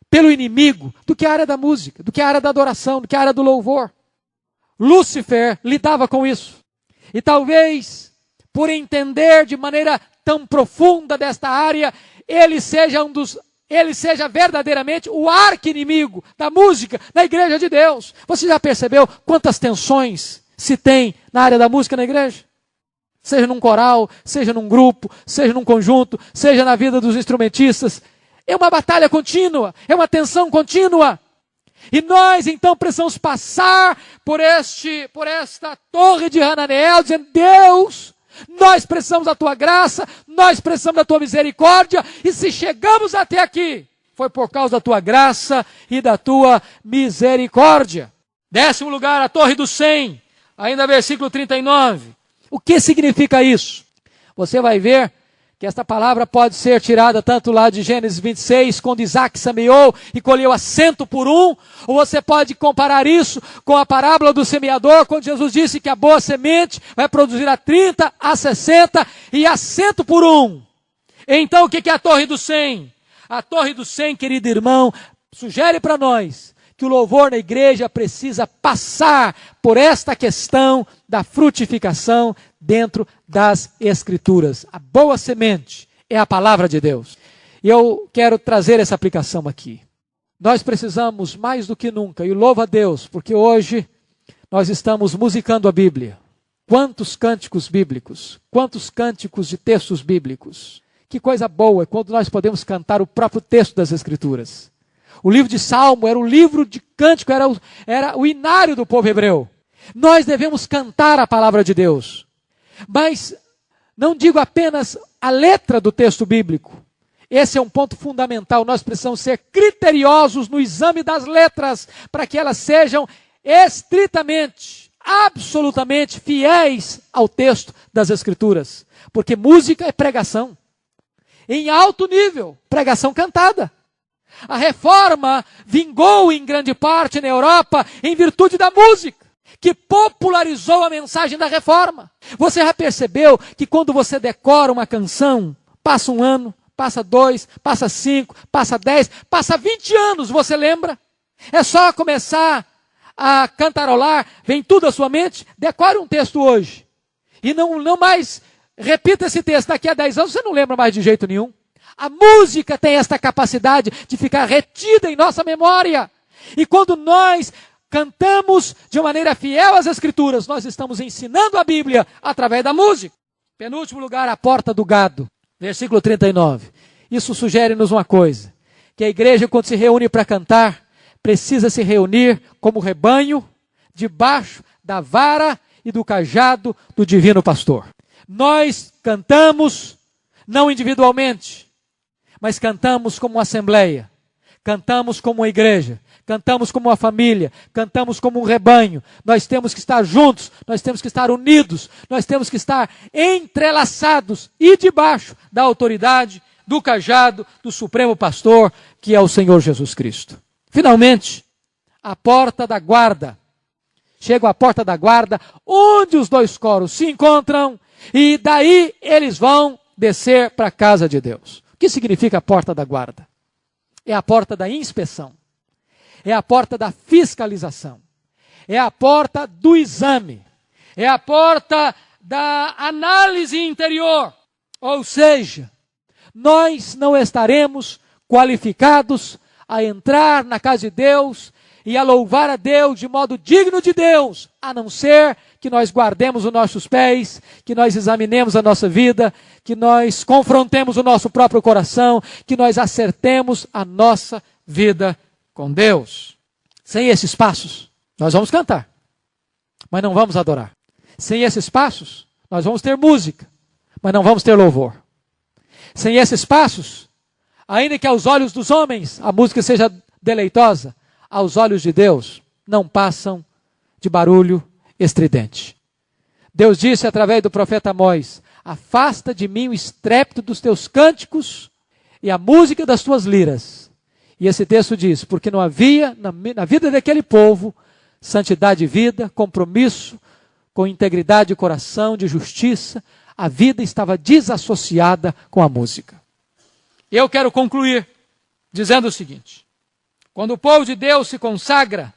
pelo inimigo do que a área da música, do que a área da adoração, do que a área do louvor. Lúcifer lidava com isso. E talvez, por entender de maneira tão profunda desta área, ele seja verdadeiramente o arqui-inimigo da música na igreja de Deus. Você já percebeu quantas tensões se tem na área da música na igreja? Seja num coral, seja num grupo, seja num conjunto, seja na vida dos instrumentistas. É uma batalha contínua, é uma tensão contínua. E nós então precisamos passar por esta torre de Hananeel, dizendo: Deus, nós precisamos da tua graça, nós precisamos da tua misericórdia, e se chegamos até aqui, foi por causa da tua graça e da tua misericórdia. 10º lugar, a torre do 100, ainda versículo 39. O que significa isso? Você vai ver que esta palavra pode ser tirada tanto lá de Gênesis 26, quando Isaac semeou e colheu a 100 por 1, ou você pode comparar isso com a parábola do semeador, quando Jesus disse que a boa semente vai produzir a 30, a 60 e a 100 por 1. Então o que é a torre do 100? A torre do 100, querido irmão, sugere para nós que o louvor na igreja precisa passar por esta questão da frutificação dentro das Escrituras. A boa semente é a palavra de Deus. E eu quero trazer essa aplicação aqui. Nós precisamos mais do que nunca, e louvo a Deus, porque hoje nós estamos musicando a Bíblia. Quantos cânticos bíblicos, quantos cânticos de textos bíblicos. Que coisa boa é quando nós podemos cantar o próprio texto das Escrituras. O livro de Salmo era o livro de cântico, era o inário do povo hebreu. Nós devemos cantar a palavra de Deus. Mas não digo apenas a letra do texto bíblico. Esse é um ponto fundamental. Nós precisamos ser criteriosos no exame das letras, para que elas sejam estritamente, absolutamente fiéis ao texto das Escrituras. Porque música é pregação. Em alto nível, pregação cantada. A reforma vingou em grande parte na Europa em virtude da música, que popularizou a mensagem da reforma. Você já percebeu que quando você decora uma canção, passa um ano, passa 2, passa 5, passa 10, passa 20 anos, você lembra? É só começar a cantarolar, vem tudo à sua mente, decore um texto hoje. E não mais repita esse texto, daqui a 10 anos você não lembra mais de jeito nenhum. A música tem esta capacidade de ficar retida em nossa memória. E quando nós cantamos de maneira fiel às Escrituras, nós estamos ensinando a Bíblia através da música. Penúltimo lugar, a porta do gado. Versículo 39. Isso sugere-nos uma coisa, que a igreja, quando se reúne para cantar, precisa se reunir como rebanho, debaixo da vara e do cajado do divino pastor. Nós cantamos não individualmente, mas cantamos como uma assembleia, cantamos como uma igreja, cantamos como uma família, cantamos como um rebanho. Nós temos que estar juntos, nós temos que estar unidos, nós temos que estar entrelaçados e debaixo da autoridade, do cajado, do supremo pastor, que é o Senhor Jesus Cristo. Finalmente, a porta da guarda. Chegam à porta da guarda, onde os dois coros se encontram, e daí eles vão descer para a casa de Deus. O que significa a porta da guarda? É a porta da inspeção. É a porta da fiscalização. É a porta do exame. É a porta da análise interior. Ou seja, nós não estaremos qualificados a entrar na casa de Deus e a louvar a Deus de modo digno de Deus, a não ser que nós guardemos os nossos pés, que nós examinemos a nossa vida, que nós confrontemos o nosso próprio coração, que nós acertemos a nossa vida com Deus. Sem esses passos, nós vamos cantar, mas não vamos adorar. Sem esses passos, nós vamos ter música, mas não vamos ter louvor. Sem esses passos, ainda que aos olhos dos homens a música seja deleitosa, aos olhos de Deus não passam de barulho estridente. Deus disse através do profeta Amós: afasta de mim o estrépito dos teus cânticos e a música das tuas liras. E esse texto diz: porque não havia na vida daquele povo santidade de vida, compromisso com integridade de coração, de justiça, A vida estava desassociada com a música. Eu quero concluir dizendo o seguinte: quando o povo de Deus se consagra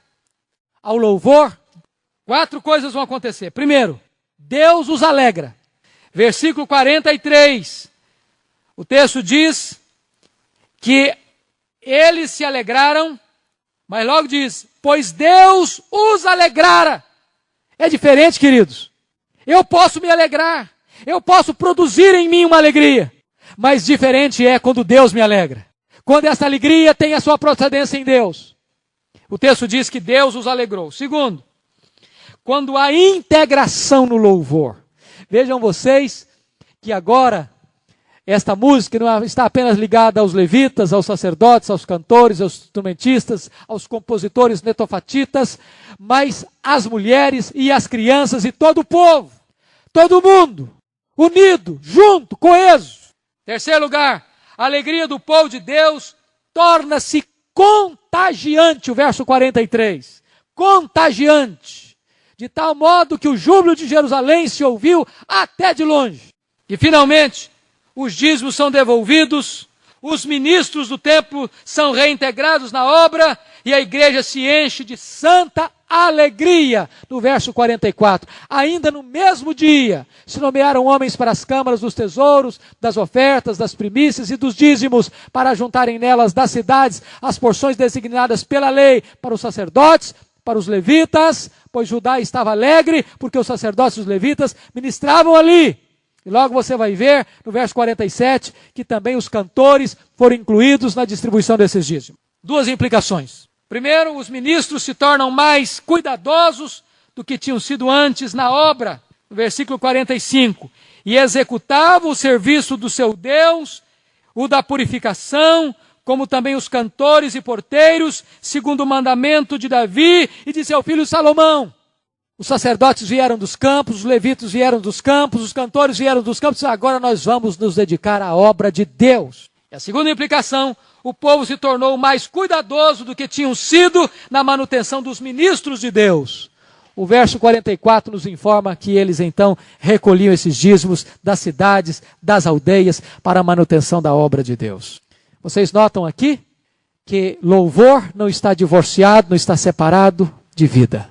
ao louvor, 4 coisas vão acontecer. Primeiro, Deus os alegra. Versículo 43, o texto diz que eles se alegraram, mas logo diz, pois Deus os alegrara. É diferente, queridos. Eu posso me alegrar, eu posso produzir em mim uma alegria, mas diferente é quando Deus me alegra. Quando essa alegria tem a sua procedência em Deus. O texto diz que Deus os alegrou. Segundo, quando há integração no louvor. Vejam vocês que agora esta música não está apenas ligada aos levitas, aos sacerdotes, aos cantores, aos instrumentistas, aos compositores netofatitas, mas às mulheres e às crianças e todo o povo. Todo mundo, unido, junto, coeso. Terceiro lugar, a alegria do povo de Deus torna-se contagiante, o verso 43. Contagiante. De tal modo que o júbilo de Jerusalém se ouviu até de longe. E finalmente, os dízimos são devolvidos, os ministros do templo são reintegrados na obra e a igreja se enche de santa alegria. No verso 44, ainda no mesmo dia, se nomearam homens para as câmaras dos tesouros, das ofertas, das primícias e dos dízimos, para juntarem nelas das cidades as porções designadas pela lei para os sacerdotes, para os levitas, pois Judá estava alegre, porque os sacerdotes e os levitas ministravam ali. E logo você vai ver, no verso 47, que também os cantores foram incluídos na distribuição desses dízimos. 2 implicações. Primeiro, os ministros se tornam mais cuidadosos do que tinham sido antes na obra. No versículo 45. E executavam o serviço do seu Deus, o da purificação, como também os cantores e porteiros, segundo o mandamento de Davi e de seu filho Salomão. Os sacerdotes vieram dos campos, os levitas vieram dos campos, os cantores vieram dos campos, e agora nós vamos nos dedicar à obra de Deus. E a segunda implicação, o povo se tornou mais cuidadoso do que tinham sido na manutenção dos ministros de Deus. O verso 44 nos informa que eles então recolhiam esses dízimos das cidades, das aldeias, para a manutenção da obra de Deus. Vocês notam aqui que louvor não está divorciado, não está separado de vida.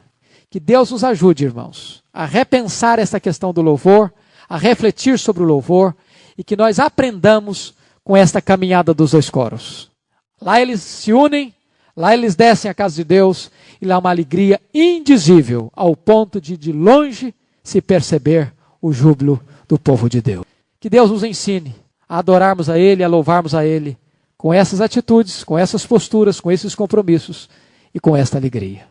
Que Deus nos ajude, irmãos, a repensar essa questão do louvor, a refletir sobre o louvor e que nós aprendamos com esta caminhada dos 2 coros. Lá eles se unem, lá eles descem à casa de Deus e lá há uma alegria indizível ao ponto de longe se perceber o júbilo do povo de Deus. Que Deus nos ensine a adorarmos a Ele, a louvarmos a Ele com essas atitudes, com essas posturas, com esses compromissos e com esta alegria.